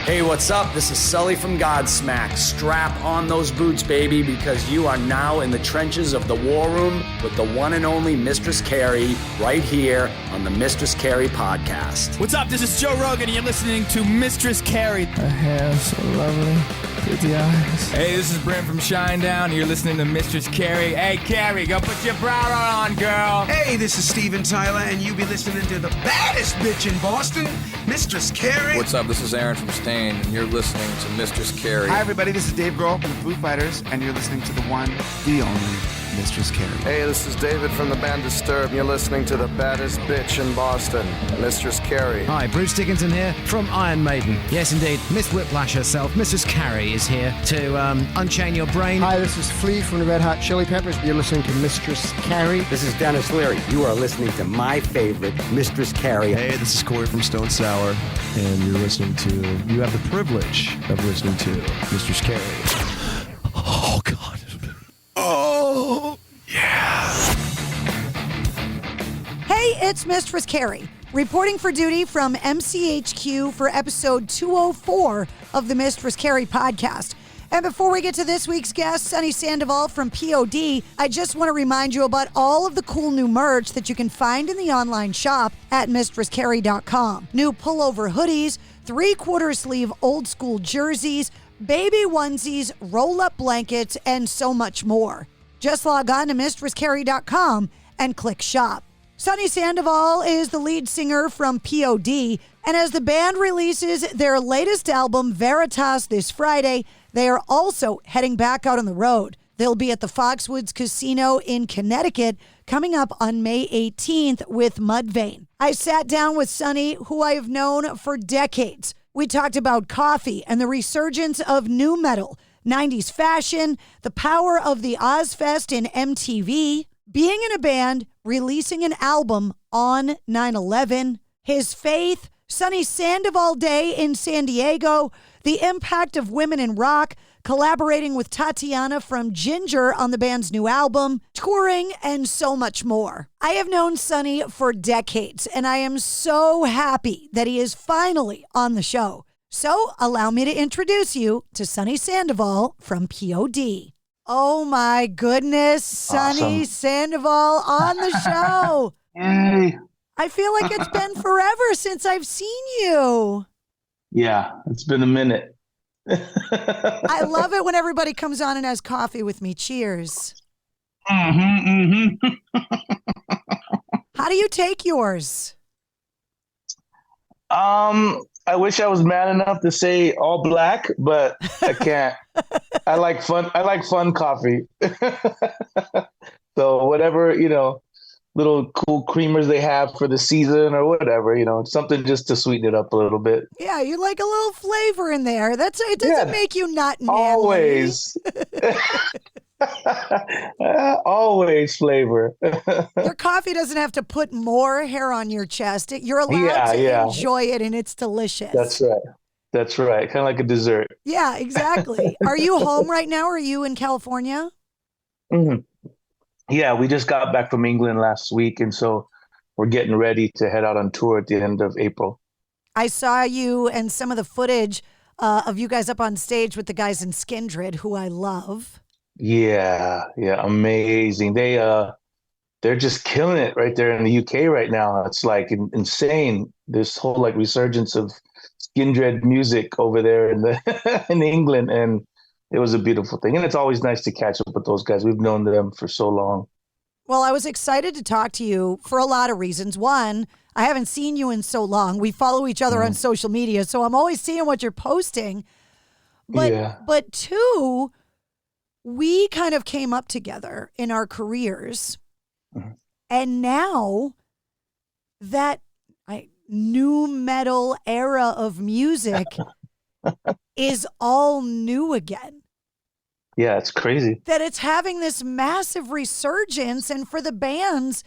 Hey, what's up? This is Sully from Godsmack. Strap on those boots, baby, because you are now in the trenches of the war room with the one and only Mistress Carrie right here on the Mistress Carrie podcast. What's up? This is Joe Rogan, and you're listening to Mistress Carrie. Her hair so lovely. Pretty eyes. Hey, this is Brent from Shinedown, and you're listening to Mistress Carrie. Hey, Carrie, go put your bra on, girl. Hey, this is Steven Tyler, and you be listening to the baddest bitch in Boston, Mistress Carrie. What's up? This is Aaron from Stain, and you're listening to Mistress Carrie. Hi, everybody. This is Dave Grohl from the Foo Fighters, and you're listening to the one, the only Mistress Carrie. Hey, this is David from the band Disturbed, and you're listening to the baddest bitch in Boston, Mistress Carrie. Hi, Bruce Dickinson here from Iron Maiden. Yes, indeed, Miss Whiplash herself, Mistress Carrie, is here to unchain your brain. Hi, this is Flea from the Red Hot Chili Peppers. You're listening to Mistress Carrie. This is Dennis Leary. You are listening to my favorite, Mistress Carrie. Hey, this is Corey from Stone Sour, and you have the privilege of listening to Mistress Carrie. Oh, God. Oh, yeah. Hey, it's Mistress Carrie, reporting for duty from MCHQ for episode 204 of the Mistress Carrie podcast. And before we get to this week's guest, Sonny Sandoval from P.O.D, I just want to remind you about all of the cool new merch that you can find in the online shop at mistresscarrie.com. New pullover hoodies, 3/4 sleeve old school jerseys, baby onesies, roll-up blankets, and so much more. Just log on to mistresscarrie.com and click shop. Sonny Sandoval is the lead singer from P.O.D, and as the band releases their latest album, Veritas, this Friday, they are also heading back out on the road. They'll be at the Foxwoods Casino in Connecticut coming up on May 18th with Mudvayne. I sat down with Sonny, who I have known for decades. We talked about coffee and the resurgence of nu metal, 90s fashion, the power of the Ozzfest in MTV, being in a band, releasing an album on 9/11, his faith, Sonny Sandoval Day in San Diego, the impact of women in rock, collaborating with Tatiana from Jinjer on the band's new album, touring, and so much more. I have known Sonny for decades, and I am so happy that he is finally on the show. So allow me to introduce you to Sonny Sandoval from P.O.D. Oh my goodness, Sonny Sandoval on the show. Hey. I feel like it's been forever since I've seen you. Yeah, it's been a minute. I love it when everybody comes on and has coffee with me. Cheers. Mm-hmm. How do you take yours? I wish I was man enough to say all black, but I can't. I like fun coffee. So whatever, little cool creamers they have for the season or whatever, something just to sweeten it up a little bit. Yeah, you like a little flavor in there. It doesn't make you not manly. Always. Always flavor. Your coffee doesn't have to put more hair on your chest. You're allowed to enjoy it, and it's delicious. That's right. Kind of like a dessert. Yeah, exactly. Are you home right now? Or are you in California? Mm-hmm. Yeah, we just got back from England last week, and so we're getting ready to head out on tour at the end of April. I saw you and some of the footage of you guys up on stage with the guys in Skindred, who I love. Yeah, amazing. They're just killing it right there in the UK right now. It's like insane. This whole like resurgence of Skindred music over there in England, and it was a beautiful thing. And it's always nice to catch up with those guys. We've known them for so long. Well, I was excited to talk to you for a lot of reasons. One, I haven't seen you in so long. We follow each other on social media, so I'm always seeing what you're posting. But two, we kind of came up together in our careers. Mm-hmm. And now that nu metal era of music is all new again. Yeah, it's crazy. That it's having this massive resurgence, and for the bands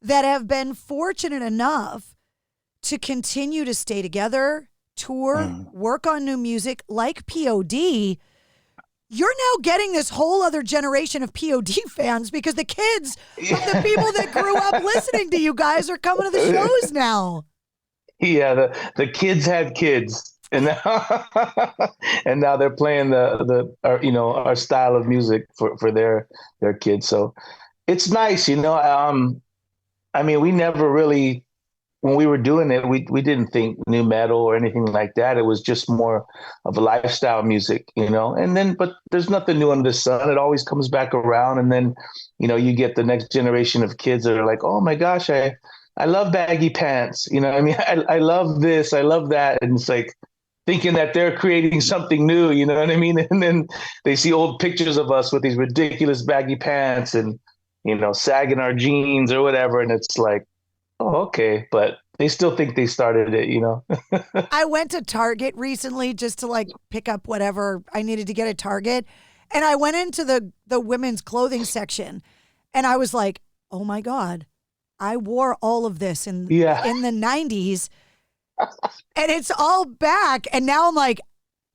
that have been fortunate enough to continue to stay together, tour, work on new music like P.O.D., you're now getting this whole other generation of P.O.D. fans because the kids of the people that grew up listening to you guys are coming to the shows now. Yeah, the kids had kids. And now, and now they're playing our style of music for their kids. So it's nice, I mean, we never really, when we were doing it, we didn't think new metal or anything like that. It was just more of a lifestyle music, and then, but there's nothing new under the sun. It always comes back around. And then, you get the next generation of kids that are like, oh my gosh, I love baggy pants. I mean, I love this, I love that. And it's like thinking that they're creating something new, you know what I mean? And then they see old pictures of us with these ridiculous baggy pants and, sagging our jeans or whatever. And it's like, oh, okay. But they still think they started it, I went to Target recently just to pick up whatever I needed to get at Target. And I went into the women's clothing section and I was like, oh my God, I wore all of this in the 90s and it's all back. And now I'm like,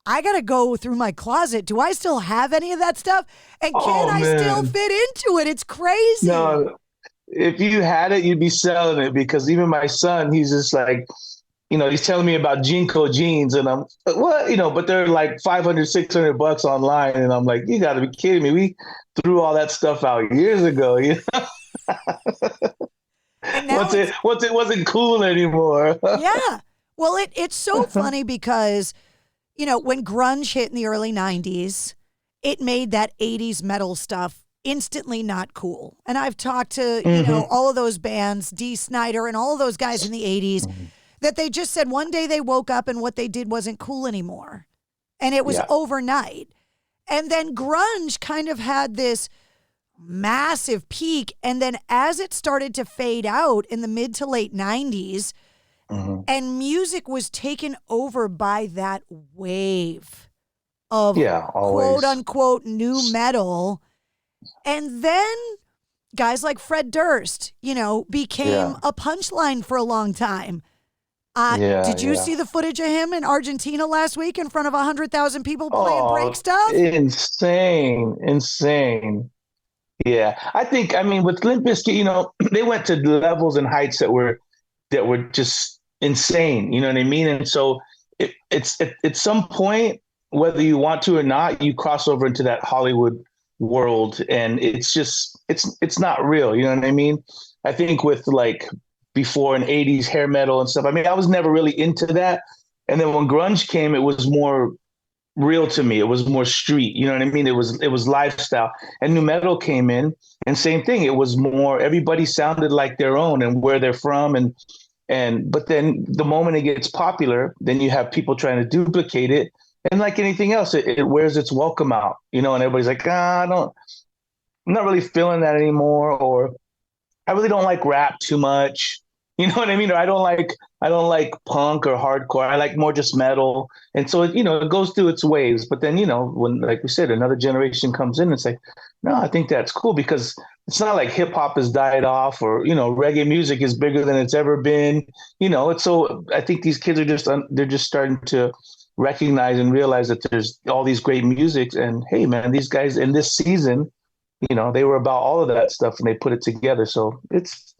I got to go through my closet. Do I still have any of that stuff? And can I still fit into it? It's crazy. No, if you had it, you'd be selling it, because even my son, he's just like, he's telling me about Jinko jeans and I'm what, but they're like $500, $600 online. And I'm like, you gotta be kidding me. We threw all that stuff out years ago. Once it wasn't cool anymore. Yeah. Well, it's so funny because, when grunge hit in the early 90s, it made that 80s metal stuff instantly not cool. And I've talked to, all of those bands, Dee Snider and all of those guys in the 80s, that they just said one day they woke up and what they did wasn't cool anymore. And it was overnight. And then grunge kind of had this massive peak. And then as it started to fade out in the mid to late 90s, and music was taken over by that wave of quote unquote new metal. And then guys like Fred Durst, became a punchline for a long time. Did you see the footage of him in Argentina last week in front of 100,000 people playing break stuff? Insane. Yeah. I mean, with Limp Bizkit, they went to levels and heights that were just insane. You know what I mean? And so it's at some point, whether you want to or not, you cross over into that Hollywood world and it's just, it's not real. You know what I mean? I think with before in 80s hair metal and stuff, I mean, I was never really into that. And then when grunge came, it was more real to me. It was more street. You know what I mean? It was lifestyle. And new metal came in and same thing. It was more, everybody sounded like their own and where they're from. But then the moment it gets popular, then you have people trying to duplicate it. And like anything else, it wears its welcome out, and everybody's like, I'm not really feeling that anymore. Or I really don't like rap too much. You know what I mean? Or I don't like punk or hardcore. I like more just metal. And so, it goes through its waves. But then, when, like we said, another generation comes in and say, no, I think that's cool, because it's not like hip hop has died off or, reggae music is bigger than it's ever been. It's so, I think these kids are they're just starting to recognize and realize that there's all these great musics. And hey, man, these guys in this season, they were about all of that stuff and they put it together. So it's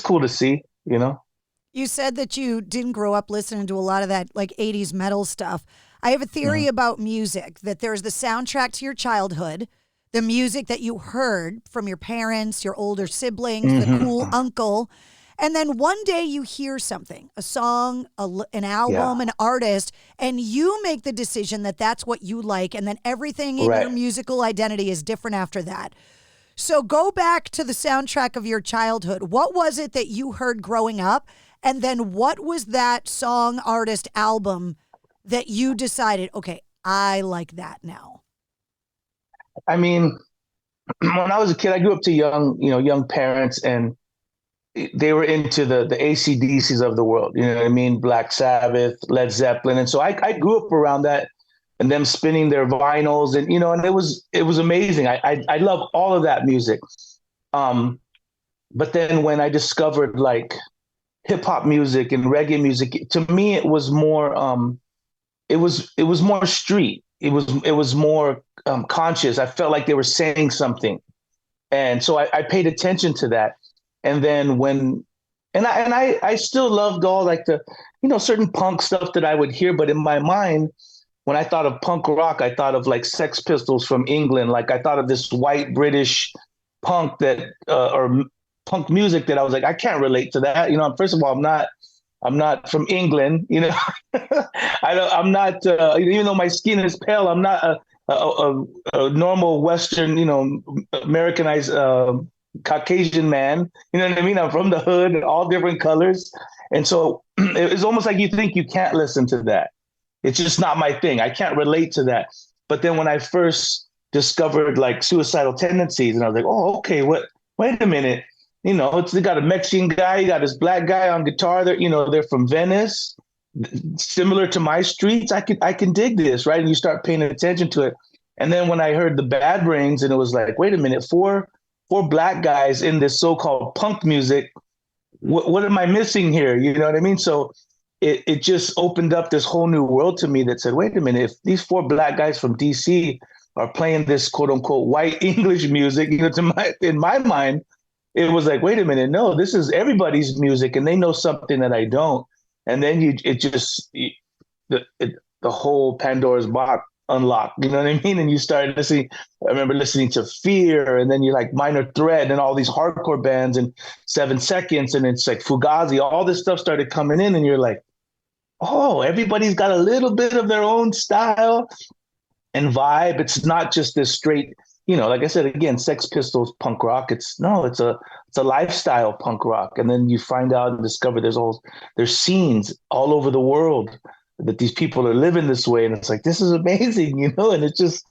cool to see. You said that you didn't grow up listening to a lot of that 80s metal stuff. I have a theory about music, that there's the soundtrack to your childhood, the music that you heard from your parents, your older siblings, the cool uncle. And then one day you hear something, a song, an album, an artist, and you make the decision that that's what you like. And then everything in your musical identity is different after that. So go back to the soundtrack of your childhood. What was it that you heard growing up? And then what was that song, artist, album that you decided, okay, I like that now? I mean, when I was a kid, I grew up to young parents, and they were into the AC/DCs of the world. You know what I mean? Black Sabbath, Led Zeppelin. And so I grew up around that. And them spinning their vinyls, and and it was amazing. I love all of that music. But then when I discovered hip hop music and reggae music, to me it was more it was more street. It was more conscious. I felt like they were saying something, and so I paid attention to that. And then when I still loved all like the, certain punk stuff that I would hear, but in my mind, when I thought of punk rock, I thought of like Sex Pistols from England. Like I thought of this white British punk or punk music that I was like, I can't relate to that. First of all, I'm not from England. I'm not, even though my skin is pale, I'm not a normal Western, Americanized Caucasian man. You know what I mean? I'm from the hood and all different colors. And so it's almost like you think you can't listen to that. It's just not my thing. I can't relate to that. But then when I first discovered like Suicidal Tendencies, and I was like, oh, okay, wait a minute. They got a Mexican guy, you got this black guy on guitar. They're from Venice, similar to my streets. I can dig this, right? And you start paying attention to it. And then when I heard the Bad Brains, and it was like, wait a minute, four black guys in this so-called punk music. What am I missing here? You know what I mean? So it just opened up this whole new world to me that said, wait a minute, if these four black guys from DC are playing this quote unquote white English music, in my mind, it was like, wait a minute, no, this is everybody's music, and they know something that I don't. And then the whole Pandora's box unlocked, you know what I mean? And you started listening. I remember listening to Fear, and then you like Minor Threat and all these hardcore bands and 7 Seconds, and it's like Fugazi. All this stuff started coming in, and you're like, oh, everybody's got a little bit of their own style and vibe. It's not just this straight, like I said, again, Sex Pistols punk rock. It's a lifestyle punk rock. And then you find out and discover there's scenes all over the world that these people are living this way. And it's like, this is amazing, and it's just,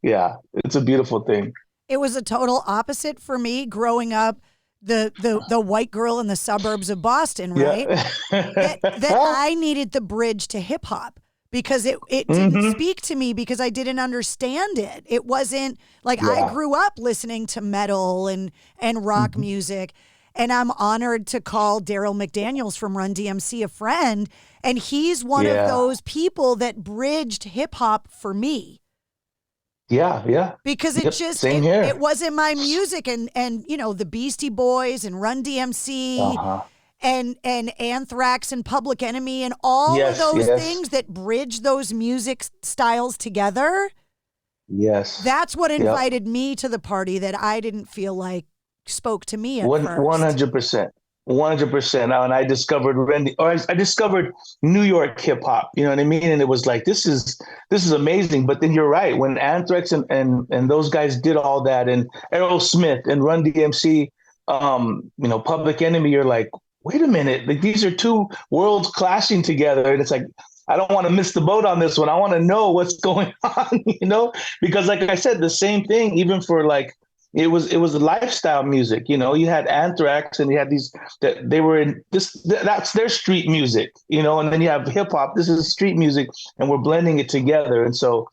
yeah, it's a beautiful thing. It was a total opposite for me growing up. The white girl in the suburbs of Boston, right? Yeah. that I needed the bridge to hip hop. Because it didn't speak to me because I didn't understand it. It wasn't like I grew up listening to metal and rock music. And I'm honored to call Daryl McDaniels from Run DMC a friend. And he's one of those people that bridged hip hop for me. Yeah. Because it wasn't my music. And the Beastie Boys and Run DMC. And Anthrax and Public Enemy and all of those things that bridge those music styles together. Yes. That's what invited me to the party that I didn't feel like spoke to me at first. 100%. 100%. And I discovered New York hip hop, you know what I mean? And it was like, this is amazing. But then you're right. When Anthrax and those guys did all that, and Aerosmith and Run DMC, Public Enemy, you're like, wait a minute, like these are two worlds clashing together. And it's like, I don't want to miss the boat on this one. I want to know what's going on, because like I said, the same thing, even for like, it was lifestyle music, you had Anthrax and you had these, that they were in this, that's their street music, and then you have hip hop, this is street music, and we're blending it together. And so,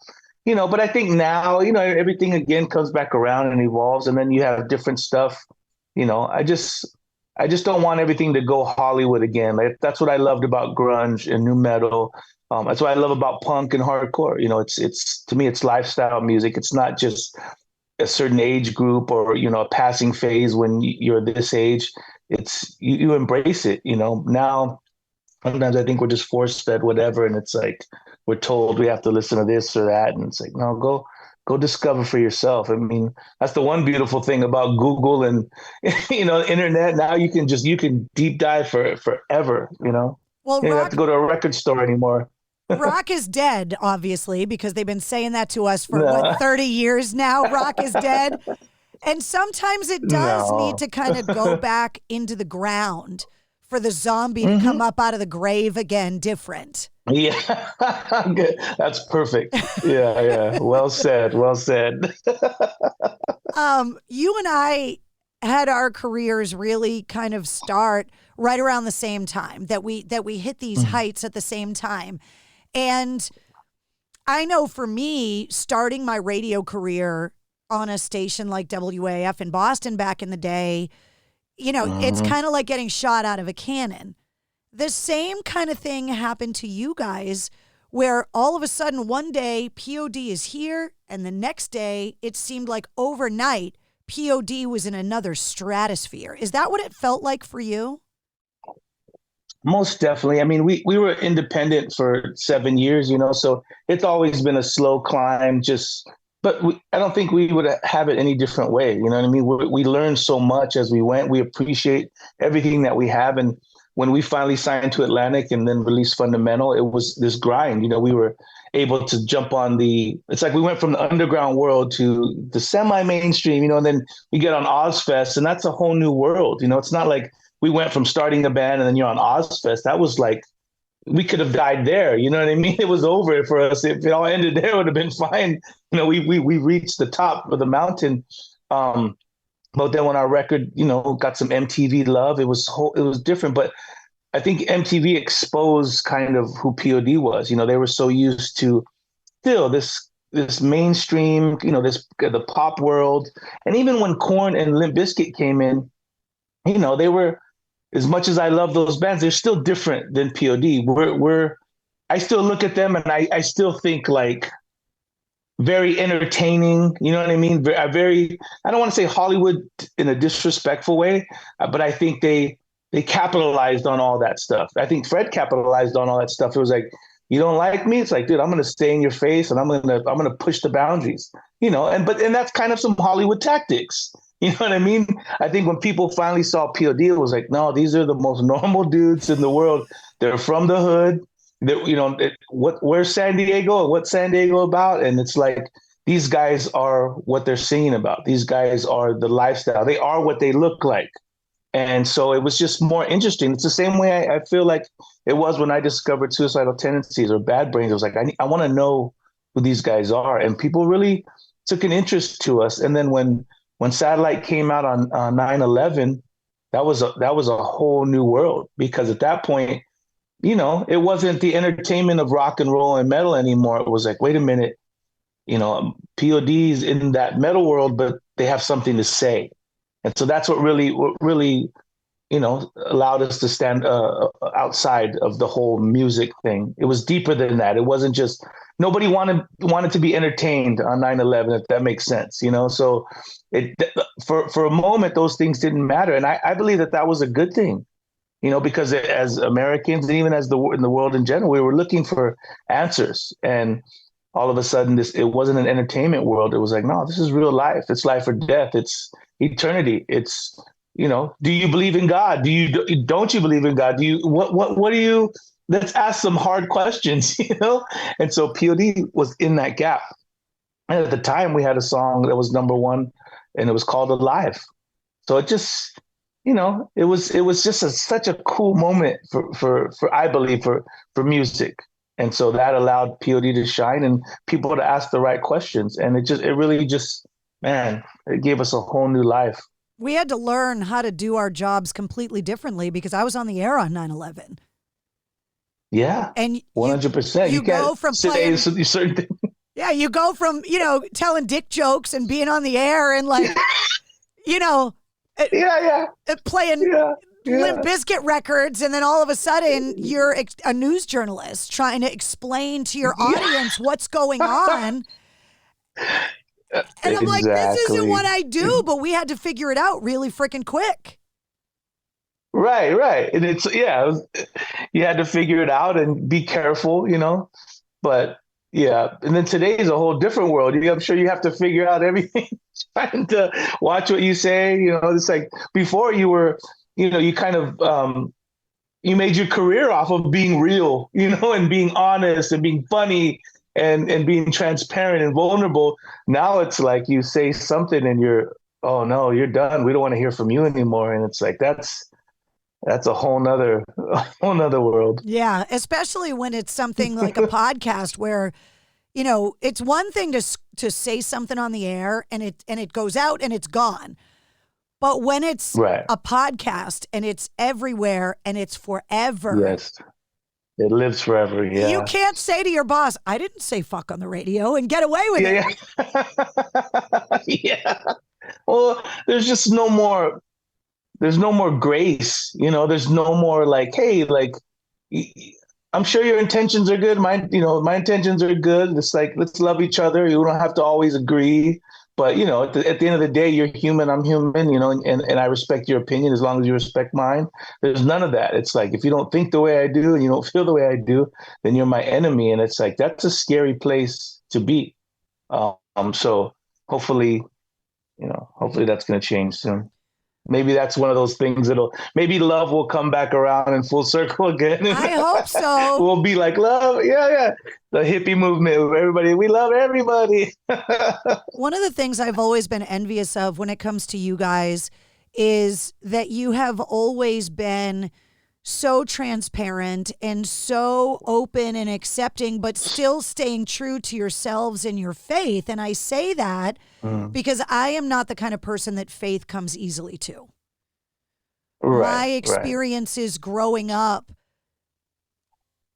but I think now, everything again comes back around and evolves, and then you have different stuff, I just don't want everything to go Hollywood again. Like, that's what I loved about grunge and nu metal. That's what I love about punk and hardcore. It's to me, it's lifestyle music. It's not just a certain age group or, a passing phase when you're this age. It's you embrace it. Now sometimes I think we're just force fed whatever. And it's like, we're told we have to listen to this or that. And it's like, no, go discover for yourself. I mean, that's the one beautiful thing about Google and, internet. Now you can deep dive forever, Well, you don't have to go to a record store anymore. Rock is dead, obviously, because they've been saying that to us for 30 years now. Rock is dead. And sometimes it does need to kind of go back into the ground for the zombie to come up out of the grave again different. Yeah, that's perfect. Yeah. Well said. Well said. You and I had our careers really kind of start right around the same time that we hit these heights at the same time. And I know for me, starting my radio career on a station like WAF in Boston back in the day, it's kind of like getting shot out of a cannon. The same kind of thing happened to you guys, where all of a sudden one day P.O.D. is here, and the next day it seemed like overnight P.O.D. was in another stratosphere. Is that what it felt like for you? Most definitely. I mean, we were independent for 7 years, so it's always been a slow climb. But I don't think we would have it any different way. You know what I mean? We learned so much as we went. We appreciate everything that we have. And when we finally signed to Atlantic and then released Fundamental, it was this grind. We were able to jump on it's like we went from the underground world to the semi-mainstream, and then we get on Ozzfest, and that's a whole new world. It's not like we went from starting a band and then you're on Ozzfest. That was like, we could have died there. You know what I mean? It was over for us. If it all ended there, it would have been fine. We reached the top of the mountain. But then when our record, got some MTV love, it was different. But I think MTV exposed kind of who P.O.D. was. They were so used to still this mainstream, the pop world. And even when Korn and Limp Bizkit came in, they were, as much as I love those bands, they're still different than P.O.D. I still look at them and I still think like very entertaining. You know what I mean? I don't want to say Hollywood in a disrespectful way, but I think they capitalized on all that stuff. I think Fred capitalized on all that stuff. It was like, you don't like me? It's like, dude, I'm going to stay in your face and I'm going to push the boundaries, and that's kind of some Hollywood tactics. You know what I mean? I think when people finally saw P.O.D., it was like, no, these are the most normal dudes in the world. They're from the hood. Where's San Diego? What's San Diego about? And it's like, these guys are what they're singing about. These guys are the lifestyle. They are what they look like. And so it was just more interesting. It's the same way I feel like it was when I discovered Suicidal Tendencies or Bad Brains. I was like, I want to know who these guys are. And people really took an interest to us. And then when Satellite came out on 9/11, that was a whole new world, because at that point, it wasn't the entertainment of rock and roll and metal anymore. It was like, wait a minute, P.O.D.'s in that metal world, but they have something to say. And so that's what really allowed us to stand outside of the whole music thing. It was deeper than that. It wasn't just, nobody wanted to be entertained on 9/11, if that makes sense, So for a moment, those things didn't matter. And I believe that was a good thing, because as Americans, and even as in the world in general, we were looking for answers. And all of a sudden, it wasn't an entertainment world. It was like, no, this is real life. It's life or death. It's eternity. It's, do you believe in God? Don't you believe in God? What do you, let's ask some hard questions, And so P.O.D. was in that gap. And at the time we had a song that was #1 and it was called Alive. So it just, it was just such a cool moment for I believe for music. And so that allowed P.O.D. to shine and people to ask the right questions. And it really it gave us a whole new life. We had to learn how to do our jobs completely differently because I was on the air on 9/11. Yeah. And 100%. You go from playing certain things. Yeah, you go from, telling dick jokes and being on the air and like, playing Limp Bizkit records, and then all of a sudden you're a news journalist trying to explain to your audience what's going on. And I'm like, this isn't what I do, but we had to figure it out really freaking quick. Right. And you had to figure it out and be careful, but yeah. And then today is a whole different world. I'm sure you have to figure out everything, trying to watch what you say. It's like before you were, you kind of, you made your career off of being real, and being honest and being funny and being transparent and vulnerable. Now it's like you say something and oh no, you're done. We don't want to hear from you anymore. And it's like, that's a whole nother world. Yeah. Especially when it's something like a podcast where, it's one thing to say something on the air and it goes out and it's gone. But when it's a podcast and it's everywhere and it's forever. Yes. It lives forever. Yeah. You can't say to your boss, I didn't say fuck on the radio, and get away with it. Yeah. Well, there's no more grace, there's no more like, hey, like, I'm sure your intentions are good. My intentions are good. It's like, let's love each other. You don't have to always agree, But, at the end of the day, you're human, I'm human, and I respect your opinion as long as you respect mine. There's none of that. It's like, if you don't think the way I do and you don't feel the way I do, then you're my enemy. And it's like, that's a scary place to be. So hopefully that's going to change soon. Maybe that's one of those things maybe love will come back around in full circle again. I hope so. We'll be like, love. Yeah. The hippie movement. Everybody, we love everybody. One of the things I've always been envious of when it comes to you guys is that you have always been so transparent and so open and accepting, but still staying true to yourselves and your faith. And I say that because I am not the kind of person that faith comes easily to. My experiences growing up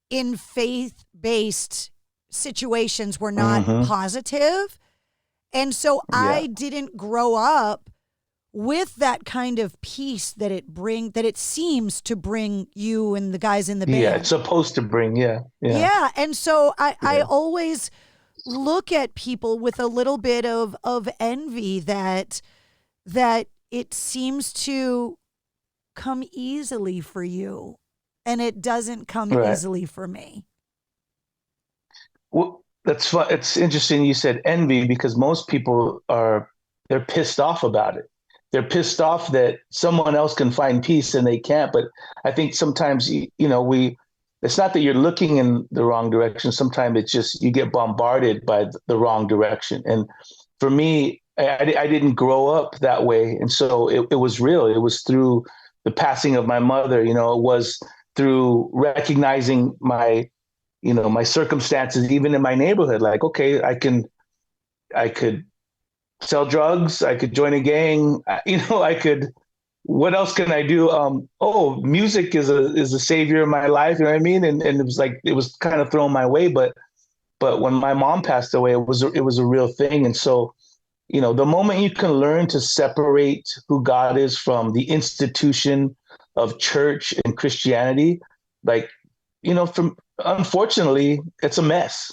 in faith-based situations were not positive. And so I didn't grow up with that kind of peace that it seems to bring you and the guys in the band. Yeah, it's supposed to bring, yeah. And so I always look at people with a little bit of envy that it seems to come easily for you, and it doesn't come easily for me. Well, that's fun. It's interesting you said envy, because most people they're pissed off about it. They're pissed off that someone else can find peace and they can't. But I think sometimes, it's not that you're looking in the wrong direction. Sometimes it's just you get bombarded by the wrong direction. And for me, I didn't grow up that way. And so it was real. It was through the passing of my mother. It was through recognizing my circumstances, even in my neighborhood. Like, okay, I could sell drugs. I could join a gang. What else can I do? Music is a savior of my life. You know what I mean? And it was like, it was kind of thrown my way, but when my mom passed away, it was a real thing. And so, the moment you can learn to separate who God is from the institution of church and Christianity, unfortunately, it's a mess.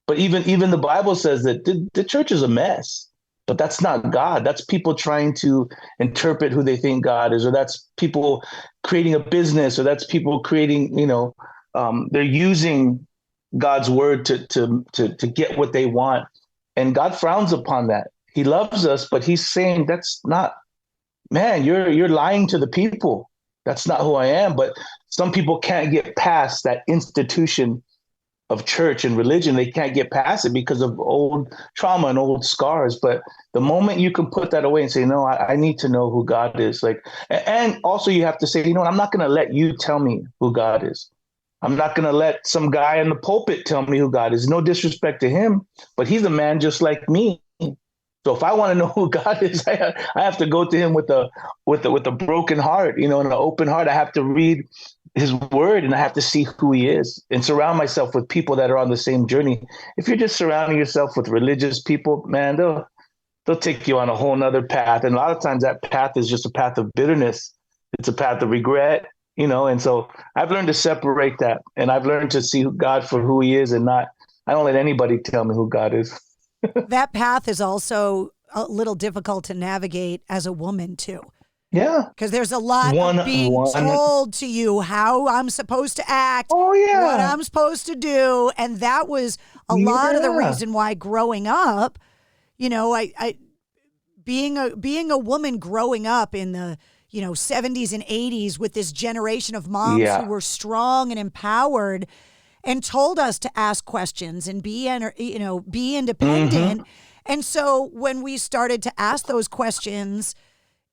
But even the Bible says that the church is a mess. But that's not God. That's people trying to interpret who they think God is, or that's people creating a business, or that's people creating, they're using God's word to get what they want. And God frowns upon that. He loves us, but he's saying that's not, man, you're lying to the people. That's not who I am. But some people can't get past that institution of church and religion. They can't get past it because of old trauma and old scars. But the moment you can put that away and say, no, I need to know who God is. And also you have to say, I'm not going to let you tell me who God is. I'm not going to let some guy in the pulpit tell me who God is. No disrespect to him, but he's a man just like me. So if I want to know who God is, I have to go to him with a broken heart, and an open heart. I have to read his word, and I have to see who he is, and surround myself with people that are on the same journey. If you're just surrounding yourself with religious people, man, they'll take you on a whole nother path. And a lot of times that path is just a path of bitterness. It's a path of regret, and so I've learned to separate that, and I've learned to see God for who he is, and I don't let anybody tell me who God is. That path is also a little difficult to navigate as a woman too. Yeah. Because there's a lot of being told to you how I'm supposed to act, what I'm supposed to do. And that was a lot of the reason why growing up, I being a woman growing up in the 70s and 80s with this generation of moms who were strong and empowered and told us to ask questions and be independent. And so when we started to ask those questions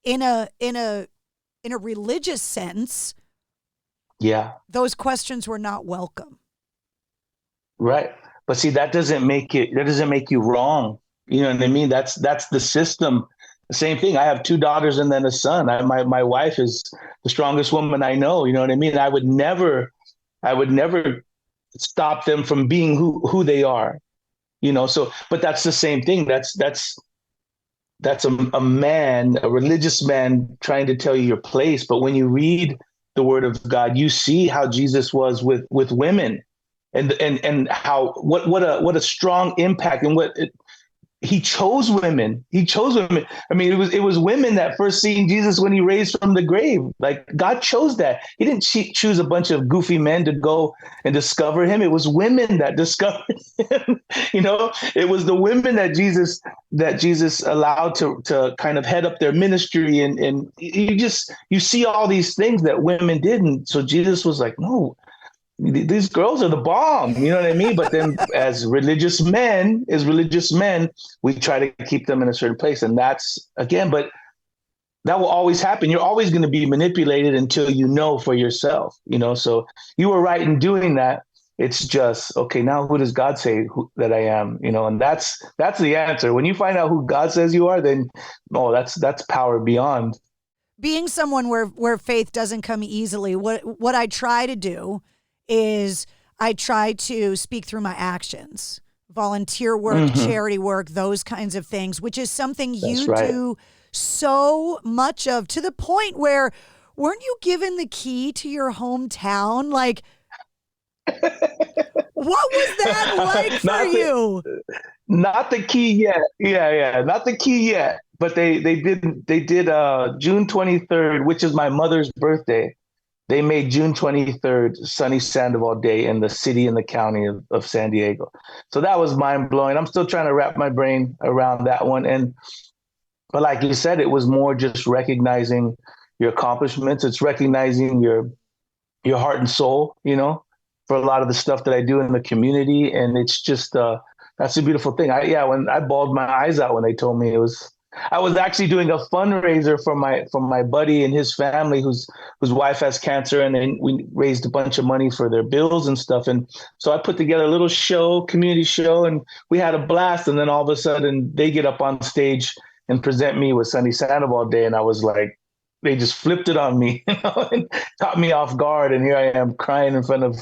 in a religious sense, those questions were not welcome. Right. But see, that doesn't make you wrong. You know what I mean? That's the system. The same thing. I have 2 daughters and then a son. My wife is the strongest woman I know. You know what I mean? I would never stop them from being who they are, so, but that's the same thing. That's a man, a religious man trying to tell you your place. But when you read the word of God, you see how Jesus was with women and how, what a strong impact, and he chose women. He chose women. I mean, it was women that first seen Jesus when he raised from the grave. Like God chose that. He didn't choose a bunch of goofy men to go and discover him. It was women that discovered him. It was the women that Jesus allowed to kind of head up their ministry. And you see all these things that women did. And so Jesus was like, no, these girls are the bomb, you know what I mean? But then as religious men, we try to keep them in a certain place. And that's, again, but that will always happen. You're always going to be manipulated until you know for yourself, So you were right in doing that. It's just, okay, now who does God say that I am? And that's the answer. When you find out who God says you are, then, that's power beyond. Being someone where faith doesn't come easily, what I try to do is I try to speak through my actions, volunteer work, charity work, those kinds of things, which is something you do so much of, to the point where, weren't you given the key to your hometown? Like, what was that like for you? Not the key yet. Yeah. Not the key yet. But they did June 23rd, which is my mother's birthday. They made June 23rd Sonny Sandoval Day in the city and the county of San Diego. So that was mind blowing. I'm still trying to wrap my brain around that one. But like you said, it was more just recognizing your accomplishments. It's recognizing your heart and soul, for a lot of the stuff that I do in the community. And it's just, that's a beautiful thing. When I bawled my eyes out when they told me I was actually doing a fundraiser for my buddy and his family whose wife has cancer, and then we raised a bunch of money for their bills and stuff. And so I put together a little community show, and we had a blast. And then all of a sudden they get up on stage and present me with Sonny Sandoval Day. And I was like, they just flipped it on me, and caught me off guard. And here I am crying in front of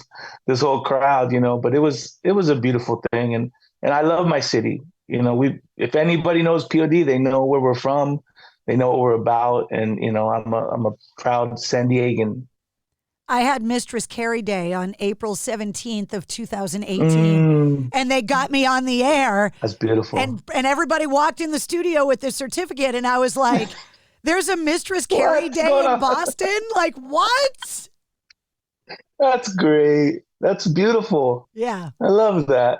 this whole crowd, but it was a beautiful thing. And I love my city. If anybody knows P.O.D, they know where we're from, they know what we're about, and I'm a proud San Diegan. I had Mistress Carrie Day on April 17th of 2018, and they got me on the air. That's beautiful. And everybody walked in the studio with their certificate, and I was like, "There's a Mistress Carrie Day in Boston? Like what?" That's great. That's beautiful. Yeah. I love that.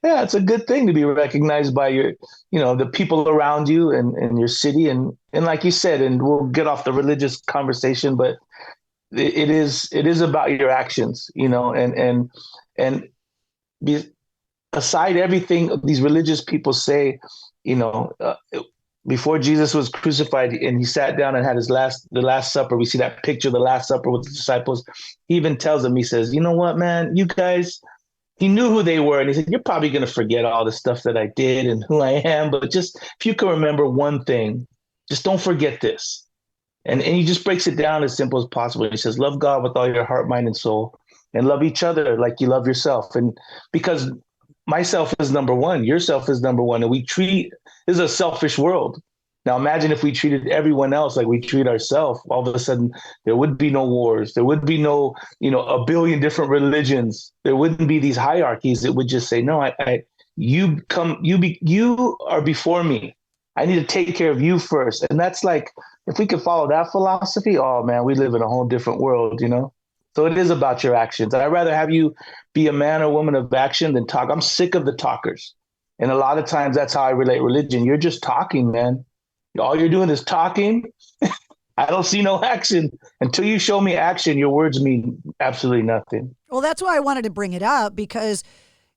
Yeah, it's a good thing to be recognized by the people around you and your city. And like you said, and we'll get off the religious conversation, but it is about your actions, and aside everything these religious people say, before Jesus was crucified and he sat down and had the Last Supper, we see that picture, the Last Supper with the disciples. He even tells them, he says, you know what, man, you guys, he knew who they were. And he said, you're probably going to forget all the stuff that I did and who I am. But just if you can remember one thing, just don't forget this. And he just breaks it down as simple as possible. He says, love God with all your heart, mind, and soul, and love each other like you love yourself. And because myself is number one, yourself is number one. And this is a selfish world. Now imagine if we treated everyone else like we treat ourselves. All of a sudden, there would be no wars. There would be no, a billion different religions. There wouldn't be these hierarchies. It would just say, no, you are before me. I need to take care of you first. And that's like, if we could follow that philosophy, oh man, we live in a whole different world, So it is about your actions. I'd rather have you be a man or woman of action than talk. I'm sick of the talkers. And a lot of times that's how I relate religion. You're just talking, man. All you're doing is talking. I don't see no action. Until you show me action, your words mean absolutely nothing. Well, that's why I wanted to bring it up because,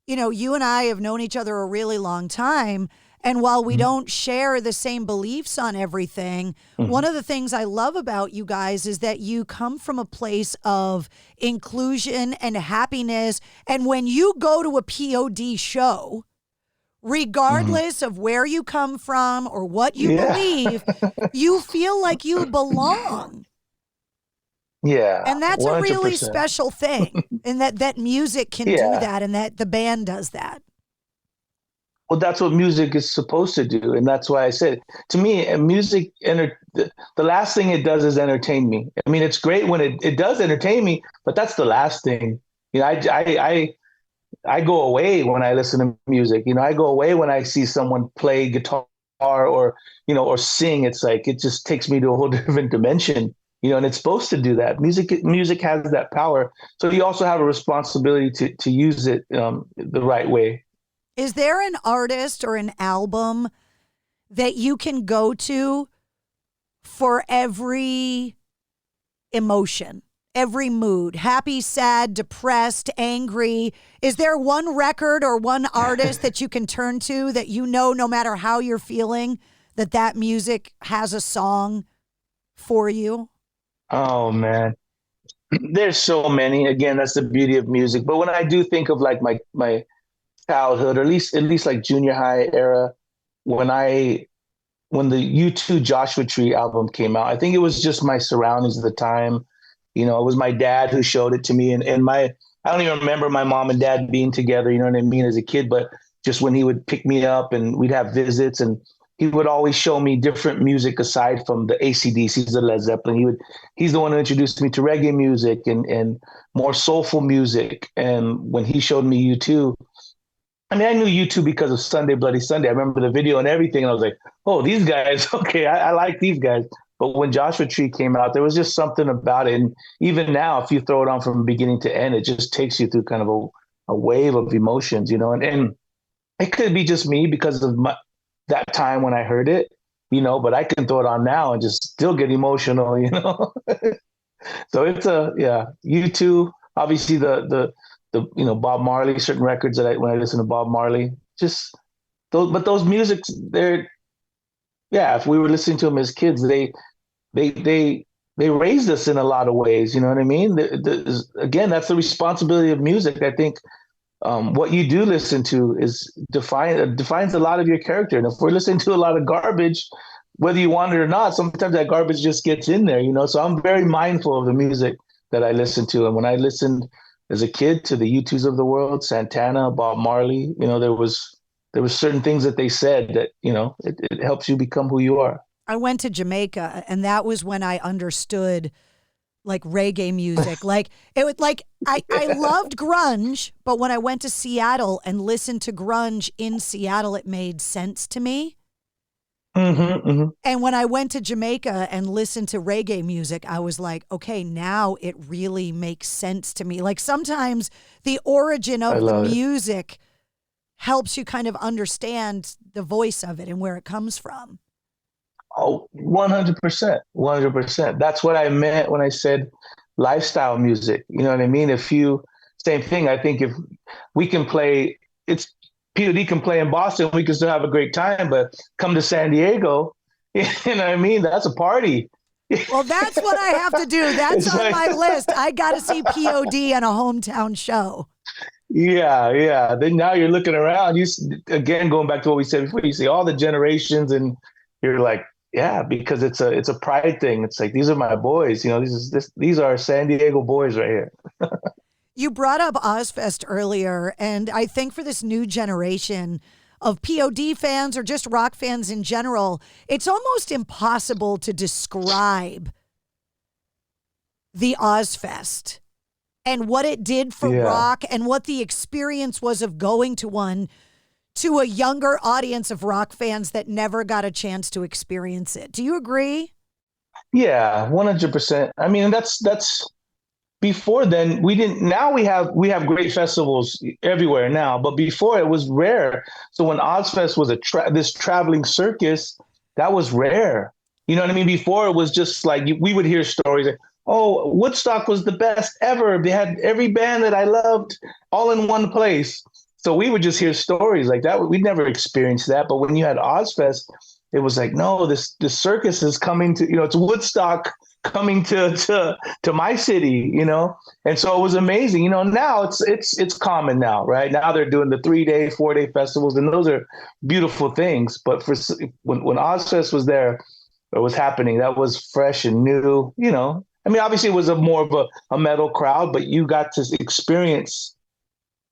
you and I have known each other a really long time. And while we don't share the same beliefs on everything, one of the things I love about you guys is that you come from a place of inclusion and happiness. And when you go to a P.O.D. show, regardless of where you come from or what you believe, you feel like you belong. Yeah. And that's 100%. a really special thing. And that music can do that and that the band does that. Well, that's what music is supposed to do. And that's why I said, to me, music, the last thing it does is entertain me. I mean, it's great when it does entertain me, but that's the last thing. I go away when I listen to music. I go away when I see someone play guitar or or sing. It's like it just takes me to a whole different dimension. And it's supposed to do that. Music has that power. So you also have a responsibility to use it the right way. Is there an artist or an album that you can go to for every emotion, every mood, happy, sad, depressed, angry? Is there one record or one artist that you can turn to that no matter how you're feeling, that music has a song for you? Oh man, there's so many. Again, that's the beauty of music. But when I do think of like my childhood, or at least like junior high era, when the U2 Joshua Tree album came out, I think it was just my surroundings at the time. It was my dad who showed it to me, and I don't even remember my mom and dad being together, you know what I mean, as a kid, but just when he would pick me up and we'd have visits, and he would always show me different music aside from the AC/DCs, the Led Zeppelin. He's the one who introduced me to reggae music and more soulful music. And when he showed me U2, I knew U2 because of Sunday Bloody Sunday. I remember the video and everything, and I was like, oh, these guys, okay, I like these guys. But when Joshua Tree came out, there was just something about it. And even now, if you throw it on from beginning to end, it just takes you through kind of a wave of emotions, and it could be just me because of that time when I heard it, but I can throw it on now and just still get emotional, So it's U2, obviously the Bob Marley, certain records that when I listen to Bob Marley, just those musics, if we were listening to them as kids, they raised us in a lot of ways, you know what I mean? Again, that's the responsibility of music. I think what you do listen to defines a lot of your character. And if we're listening to a lot of garbage, whether you want it or not, sometimes that garbage just gets in there, So I'm very mindful of the music that I listen to. And when I listened as a kid to the U2s of the world, Santana, Bob Marley, there was certain things that they said that, it helps you become who you are. I went to Jamaica, and that was when I understood like reggae music. Like it was like I loved grunge, but when I went to Seattle and listened to grunge in Seattle, it made sense to me. And when I went to Jamaica and listened to reggae music, I was like, okay, now it really makes sense to me. Like sometimes the origin of the music helps you kind of understand the voice of it and where it comes from. Oh, 100%. 100%. That's what I meant when I said lifestyle music. You know what I mean? Same thing. I think if we can play, P.O.D. can play in Boston, we can still have a great time, but come to San Diego, you know what I mean? That's a party. Well, that's what I have to do. That's on my list. I got to see P.O.D. on a hometown show. Yeah. Then now you're looking around, again, going back to what we said before, you see all the generations and you're like, yeah, because it's a pride thing. It's like, these are my boys, these are San Diego boys right here. You brought up Ozzfest earlier, and I think for this new generation of P.O.D. fans or just rock fans in general, it's almost impossible to describe the Ozzfest and what it did for rock and what the experience was of going to one to a younger audience of rock fans that never got a chance to experience it. Do you agree? Yeah, 100%. I mean, that's before then we didn't. Now we have great festivals everywhere now, but before it was rare. So when Ozzfest was this traveling circus, that was rare. You know what I mean? Before it was just like we would hear stories like, oh, Woodstock was the best ever. They had every band that I loved all in one place. So we would just hear stories like that. We'd never experienced that. But when you had Ozzfest, it was like, no, this circus is coming to, it's Woodstock coming to my city, And so it was amazing. Now it's common now, right? Now they're doing the 3-day, 4-day festivals, and those are beautiful things. But when Ozzfest was there, it was happening, that was fresh and new, I mean, obviously it was more of a metal crowd, but you got to experience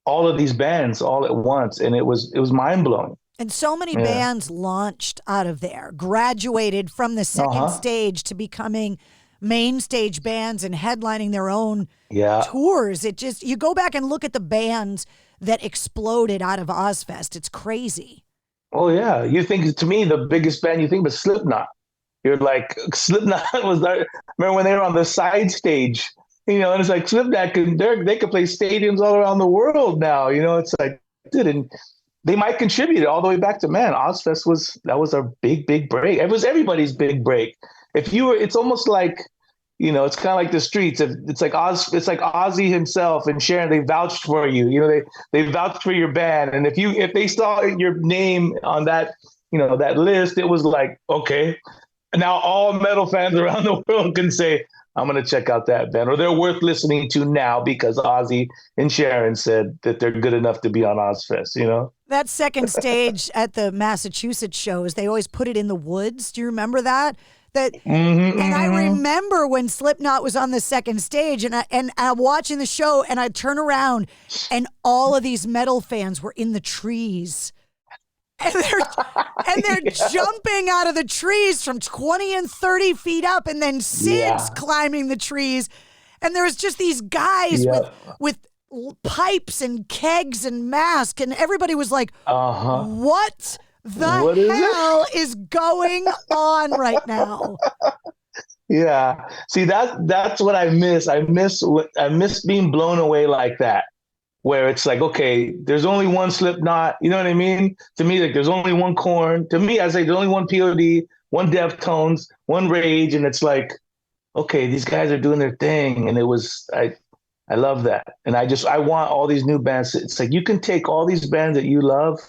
all of these bands all at once, and it was mind blowing. And so many bands launched out of there, graduated from the second stage to becoming main stage bands and headlining their own tours. You go back and look at the bands that exploded out of Ozzfest. It's crazy. Oh yeah, you think to me the biggest band you think was Slipknot. You're like Slipknot was there. Remember when they were on the side stage? You know, and it's like Slipknot they could play stadiums all around the world now. You know, it's like, dude, and they might contribute all the way back to Ozzfest was our big break. It was everybody's big break. It's almost like, you know, it's kind of like the streets. It's like Ozzy himself and Sharon. They vouched for you. You know, they vouched for your band, and if they saw your name on that, you know, that list, it was like, okay, now all metal fans around the world can say, I'm going to check out that band, or they're worth listening to now because Ozzy and Sharon said that they're good enough to be on Ozzfest, you know? That second stage at the Massachusetts shows, they always put it in the woods. Do you remember that? I remember when Slipknot was on the second stage, and I'm watching the show, and I turn around, and all of these metal fans were in the trees. And they're jumping out of the trees from 20 and 30 feet up, and then Sid's climbing the trees. And there's just these guys with pipes and kegs and masks, and everybody was like, what the hell is going on right now? Yeah. See, that's what I miss. I miss being blown away like that, where it's like, okay, there's only one Slipknot, you know what I mean? To me, like, there's only one Korn. To me, I say there's only one P.O.D., one Deftones, one Rage, and it's like, okay, these guys are doing their thing, and I love that, and I want all these new bands. It's like you can take all these bands that you love,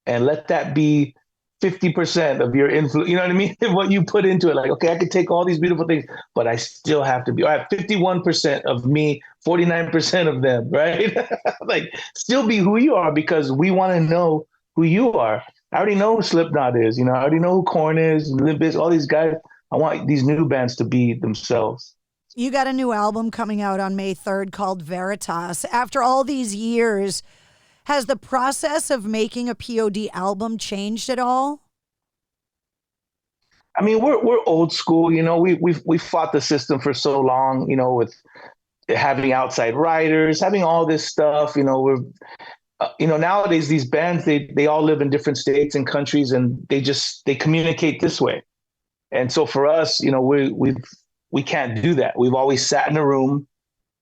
and let that be 50% of your influence. You know what I mean? What you put into it. Like, okay, I could take all these beautiful things, but I still have to be. I have 51% of me, 49% of them, right? Like, still be who you are, because we want to know who you are. I already know who Slipknot is. You know, I already know who Korn is, Limp Bizkit, all these guys. I want these new bands to be themselves. You got a new album coming out on May 3rd called Veritas. After all these years, has the process of making a P.O.D. album changed at all? I mean, we're old school, you know. We fought the system for so long, you know, with having outside writers, having all this stuff. You know, nowadays these bands they all live in different states and countries, and they communicate this way. And so for us, you know, we can't do that. We've always sat in a room.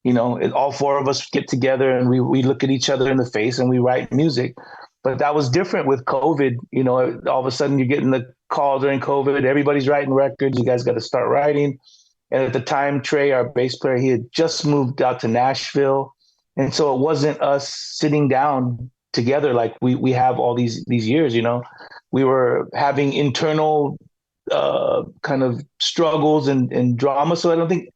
You know, all four of us get together and we look at each other in the face and we write music. But that was different with COVID. You know, all of a sudden you're getting the call during COVID. Everybody's writing records. You guys got to start writing. And at the time, Trey, our bass player, he had just moved out to Nashville. And so it wasn't us sitting down together like we have all these years, you know. We were having internal kind of struggles and drama. So I don't think,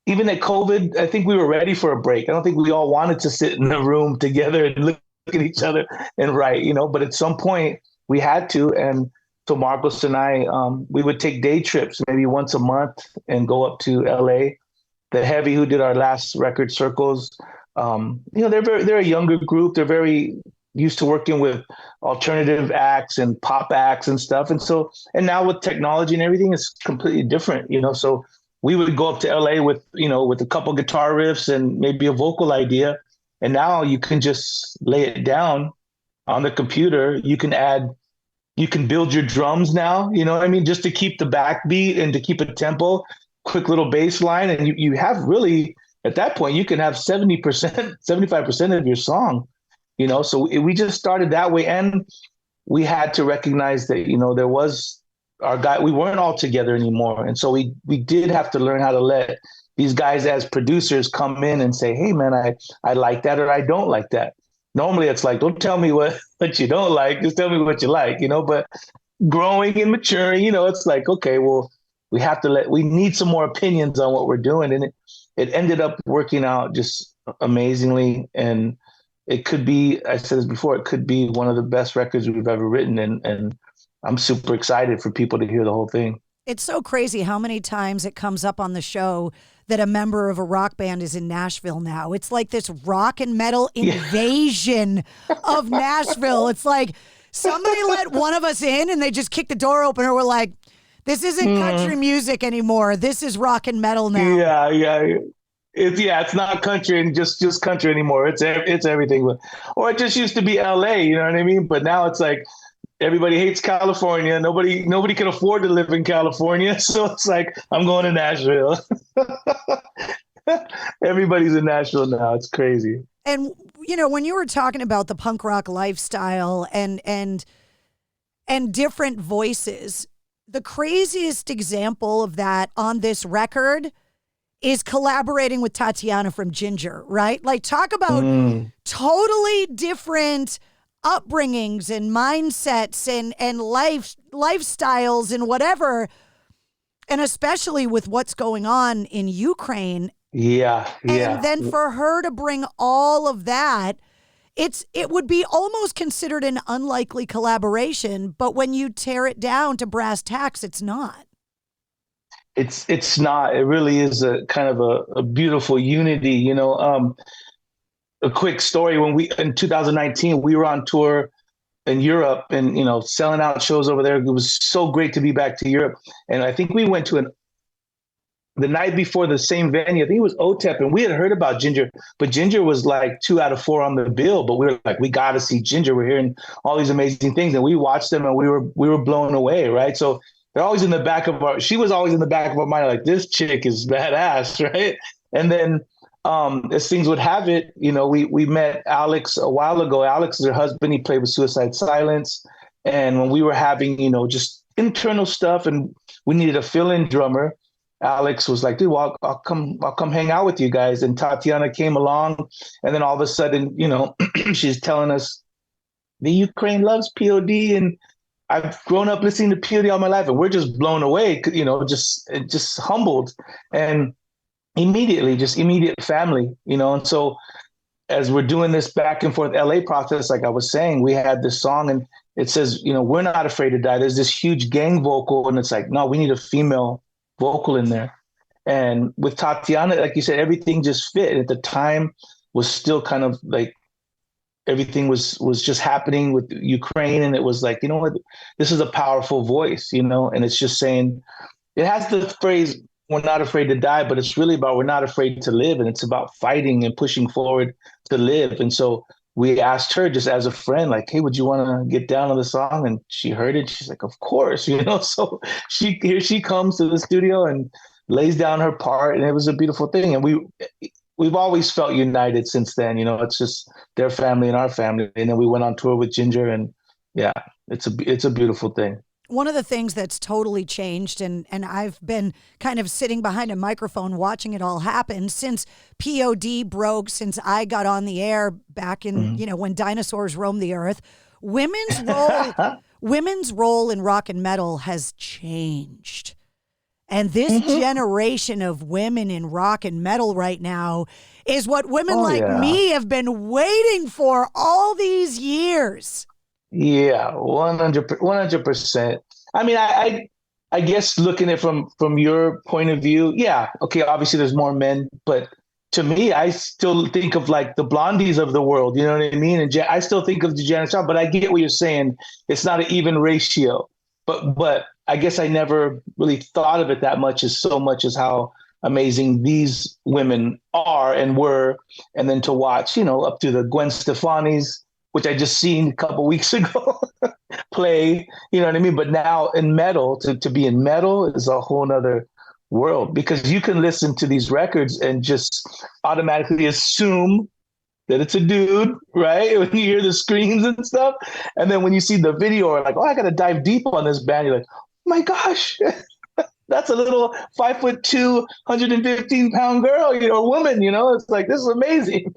even at COVID, I think we were ready for a break. I don't think we all wanted to sit in the room together and look at each other and write, you know, but at some point we had to. And so Marcos and I, we would take day trips maybe once a month and go up to LA. The Heavy, who did our last record, Circles, you know, they're a younger group. They're very used to working with alternative acts and pop acts and stuff. And now with technology and everything, it's completely different, you know, so we would go up to LA with a couple guitar riffs and maybe a vocal idea. And now you can just lay it down on the computer. You can build your drums now, you know what I mean? Just to keep the backbeat and to keep a tempo, quick little bass line. And you have really, at that point, you can have 70%, 75% of your song, you know? So we just started that way. And we had to recognize that, you know, there was our guy, we weren't all together anymore. And so we did have to learn how to let these guys as producers come in and say, hey man, I like that, or I don't like that. Normally it's like, don't tell me what you don't like, just tell me what you like, you know, but growing and maturing, you know, it's like, okay, well, we need some more opinions on what we're doing. And it ended up working out just amazingly. And it could be, I said this before, it could be one of the best records we've ever written. And I'm super excited for people to hear the whole thing. It's so crazy how many times it comes up on the show that a member of a rock band is in Nashville now. It's like this rock and metal invasion of Nashville. It's like somebody let one of us in and they just kicked the door open, and we're like, this isn't country music anymore. This is rock and metal now. Yeah. It's not country and just country anymore. It's everything. Or it just used to be LA, you know what I mean? But now it's like everybody hates California. Nobody can afford to live in California. So it's like, I'm going to Nashville. Everybody's in Nashville now. It's crazy. And when you were talking about the punk rock lifestyle and different voices, the craziest example of that on this record is collaborating with Tatiana from Jinjer, right? Like, talk about totally different upbringings and mindsets and lifestyles and whatever, and especially with what's going on in Ukraine. Yeah. And then for her to bring all of that, it would be almost considered an unlikely collaboration, but when you tear it down to brass tacks, it's not. It's not. It really is a kind of a beautiful unity, A quick story, when in 2019, we were on tour in Europe and, selling out shows over there. It was so great to be back to Europe. And I think we went to the night before, the same venue, I think it was OTEP, and we had heard about Jinjer, but Jinjer was like 2 out of 4 on the bill. But we were like, we got to see Jinjer. We're hearing all these amazing things, and we watched them, and we were blown away, right? So they're always in the back of she was always in the back of our mind, like, this chick is badass, right? And then as things would have it, we met Alex a while ago. Alex is her husband. He played with Suicide Silence, and when we were having just internal stuff, and we needed a fill-in drummer, Alex was like, dude, well, I'll come hang out with you guys. And Tatiana came along, and then all of a sudden, she's telling us the Ukraine loves P.O.D. and I've grown up listening to P.O.D. all my life, and we're just blown away, just humbled, and immediate family, And so as we're doing this back and forth LA process, like I was saying, we had this song, and it says, we're not afraid to die. There's this huge gang vocal, and it's like, no, we need a female vocal in there. And with Tatiana, like you said, everything just fit. And at the time was still kind of like everything was just happening with Ukraine. And it was like, you know what, this is a powerful voice, and it's just saying, it has the phrase, we're not afraid to die, but it's really about, we're not afraid to live. And it's about fighting and pushing forward to live. And so we asked her just as a friend, like, hey, would you want to get down on the song? And she heard it. She's like, of course, so here she comes to the studio and lays down her part. And it was a beautiful thing. And we've always felt united since then. It's just their family and our family. And then we went on tour with Jinjer, and yeah, it's a beautiful thing. One of the things that's totally changed, and I've been kind of sitting behind a microphone watching it all happen since P.O.D. broke, since I got on the air back in, when dinosaurs roamed the earth, women's role in rock and metal has changed. And this generation of women in rock and metal right now is what women me have been waiting for all these years. Yeah, 100%. I mean, I guess looking at it from your point of view, yeah, okay, obviously there's more men, but to me, I still think of like the Blondies of the world, you know what I mean? And I still think of the Janet Shaw, but I get what you're saying. It's not an even ratio, but I guess I never really thought of it that much as how amazing these women are and were, and then to watch, up to the Gwen Stefani's, which I just seen a couple weeks ago play, you know what I mean? But now in metal, to be in metal is a whole nother world, because you can listen to these records and just automatically assume that it's a dude, right? When you hear the screams and stuff. And then when you see the video, or like, oh, I got to dive deep on this band, you're like, oh my gosh, that's a little 5'2", 115-pound girl, woman, it's like, this is amazing.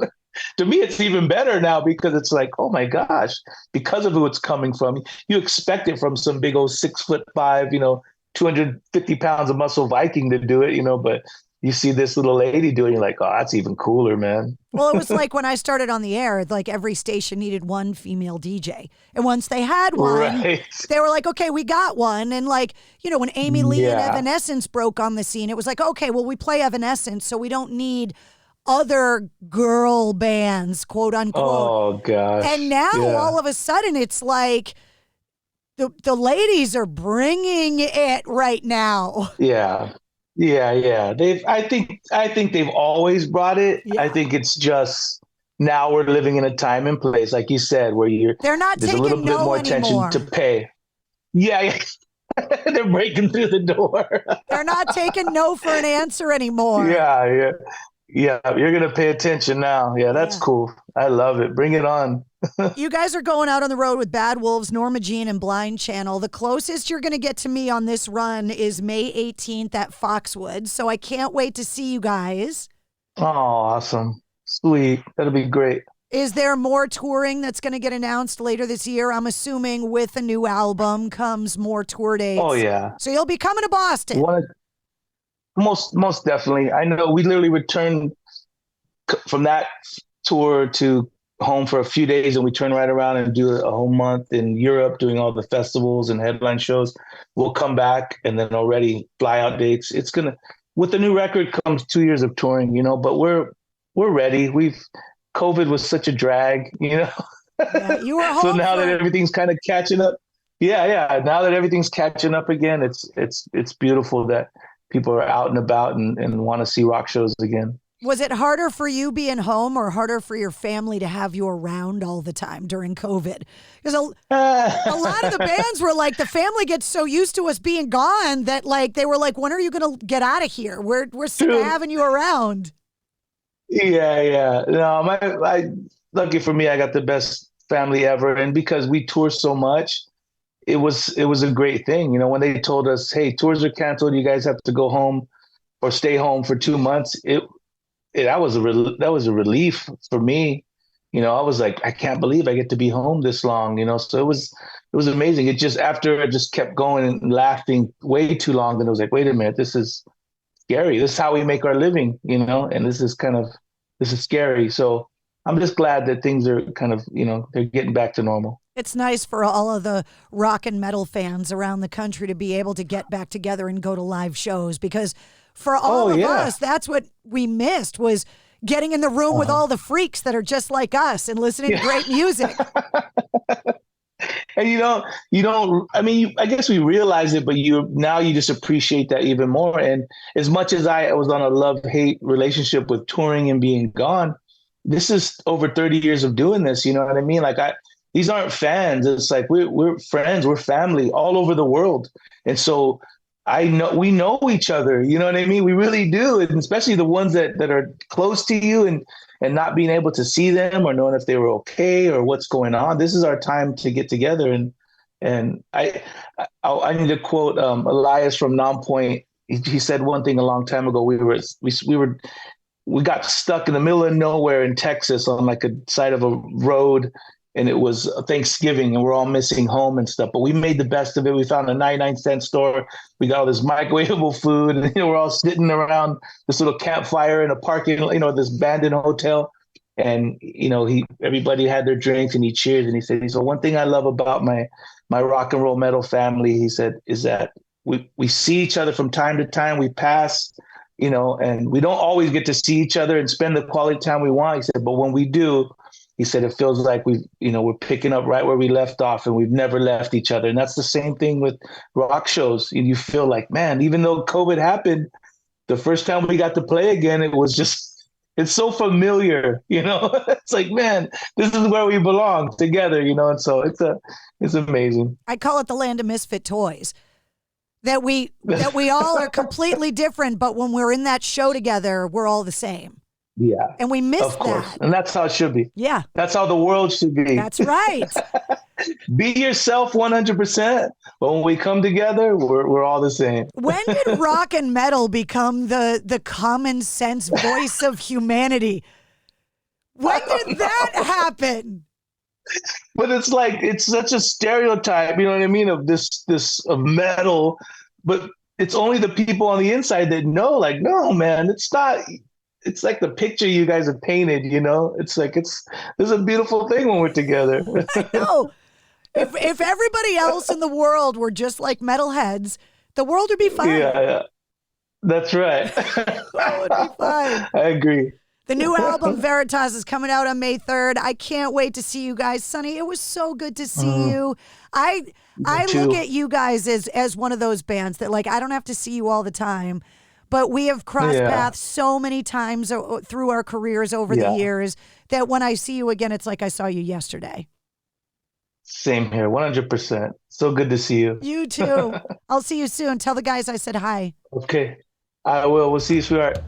To me, it's even better now, because it's like, oh my gosh, because of who it's coming from. You expect it from some big old 6'5", 250 pounds of muscle Viking to do it, but you see this little lady doing it, you're like, oh, that's even cooler, man. Well, it was like when I started on the air, like every station needed one female DJ. And once they had one, they were like, okay, we got one. And like, when Amy Lee and Evanescence broke on the scene, it was like, okay, well, we play Evanescence, so we don't need other girl bands, quote unquote. Oh gosh. And now all of a sudden it's like the ladies are bringing it right now. Yeah. Yeah. I think they've always brought it. Yeah. I think it's just now we're living in a time and place, like you said, where They're not there's a taking little bit no more anymore. attention to pay. Yeah. They're breaking through the door. They're not taking no for an answer anymore. Yeah. You're gonna pay attention now. Yeah, that's cool. I love it. Bring it on. You guys are going out on the road with Bad Wolves, Norma Jean, and Blind Channel. The closest you're going to get to me on this run is May 18th at Foxwoods. So I can't wait to see you guys. Oh, awesome. Sweet. That'll be great. Is there more touring that's going to get announced later this year? I'm assuming with a new album comes more tour dates. Oh, yeah. So you'll be coming to Boston. Most definitely. I know we literally returned from that tour to home for a few days, and we turn right around and do a whole month in Europe doing all the festivals and headline shows. We'll come back and then already fly out dates. It's gonna, with the new record comes 2 years of touring, but we're ready. COVID was such a drag, Yeah, you were home so now that everything's kind of catching up. Yeah. Now that everything's catching up again, it's beautiful that people are out and about and want to see rock shows again. Was it harder for you being home or harder for your family to have you around all the time during COVID? Because a lot of the bands were like, the family gets so used to us being gone that like they were like, when are you going to get out of here? We're sick of having you around. Yeah. No, lucky for me, I got the best family ever, and because we tour so much, it was a great thing. When they told us, hey, tours are canceled, you guys have to go home or stay home for 2 months. That was a relief for me. I was like, I can't believe I get to be home this long. So it was amazing. It just, after I just kept going and laughing way too long, then I was like, wait a minute, this is scary. This is how we make our living, and this is scary. So I'm just glad that things are kind of, they're getting back to normal. It's nice for all of the rock and metal fans around the country to be able to get back together and go to live shows, because for all of us, that's what we missed, was getting in the room with all the freaks that are just like us and listening to great music. And I guess we realize it, but now you just appreciate that even more. And as much as I was on a love-hate relationship with touring and being gone, this is over 30 years of doing this. You know what I mean? Like these aren't fans. It's like we're friends, we're family all over the world. And so we know each other, you know what I mean? We really do. And especially the ones that are close to you and not being able to see them or knowing if they were okay or what's going on. This is our time to get together. And I need to quote Elias from Nonpoint. He said one thing a long time ago. We got stuck in the middle of nowhere in Texas on like a side of a road, and it was Thanksgiving and we're all missing home and stuff, but we made the best of it. We found a 99-cent store. We got all this microwavable food, and we're all sitting around this little campfire in a parking, this abandoned hotel. And, everybody had their drinks and he cheered and he said, one thing I love about my rock and roll metal family, he said, is that we see each other from time to time. We pass, and we don't always get to see each other and spend the quality time we want. He said, but when we do, he said, it feels like we're picking up right where we left off and we've never left each other. And that's the same thing with rock shows. You feel like, man, even though COVID happened, the first time we got to play again, it's so familiar, it's like, man, this is where we belong together, and so it's amazing. I call it the land of misfit toys. That we all are completely different, but when we're in that show together, we're all the same. Yeah. And we miss of course. that. And that's how it should be. Yeah. That's how the world should be. That's right. Be yourself 100%. But when we come together, we're all the same. When did rock and metal become the common sense voice of humanity? When did that happen? But it's like, it's such a stereotype, you know what I mean, of this of metal. But it's only the people on the inside that know, like, no, man, it's not. It's like the picture you guys have painted, It's like there's a beautiful thing when we're together. I know. If everybody else in the world were just like metalheads, the world would be fine. Yeah. That's right. It would be fine. I agree. The new album Veritas is coming out on May 3rd. I can't wait to see you guys. Sonny, it was so good to see you. I look at you guys as one of those bands that, like, I don't have to see you all the time, but we have crossed paths so many times through our careers over the years that when I see you again, it's like I saw you yesterday. Same here, 100%. So good to see you. You too. I'll see you soon. Tell the guys I said hi. Okay, I will. We'll see you, sweetheart.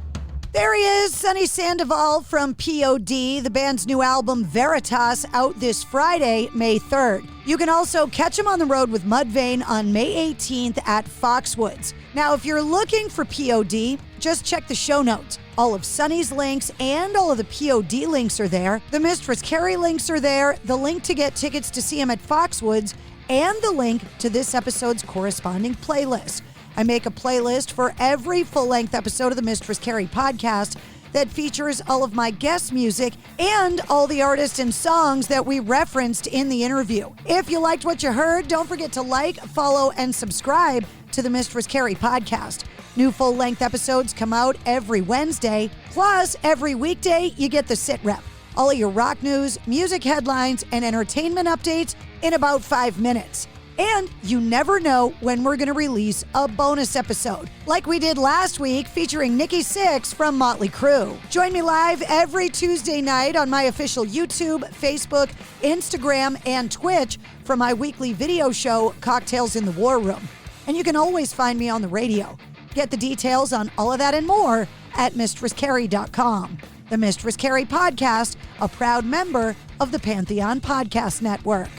There he is, Sonny Sandoval from P.O.D, the band's new album Veritas, out this Friday, May 3rd. You can also catch him on the road with Mudvayne on May 18th at Foxwoods. Now, if you're looking for P.O.D, just check the show notes. All of Sonny's links and all of the P.O.D links are there. The Mistress Carrie links are there. The link to get tickets to see him at Foxwoods and the link to this episode's corresponding playlist. I make a playlist for every full-length episode of the Mistress Carrie podcast that features all of my guest music and all the artists and songs that we referenced in the interview. If you liked what you heard, don't forget to like, follow, and subscribe to the Mistress Carrie podcast. New full-length episodes come out every Wednesday. Plus, every weekday, you get the sit rep. All of your rock news, music headlines, and entertainment updates in about 5 minutes. And you never know when we're going to release a bonus episode, like we did last week featuring Nikki Sixx from Motley Crue. Join me live every Tuesday night on my official YouTube, Facebook, Instagram, and Twitch for my weekly video show, Cocktails in the War Room. And you can always find me on the radio. Get the details on all of that and more at MistressCarrie.com. The Mistress Carrie Podcast, a proud member of the Pantheon Podcast Network.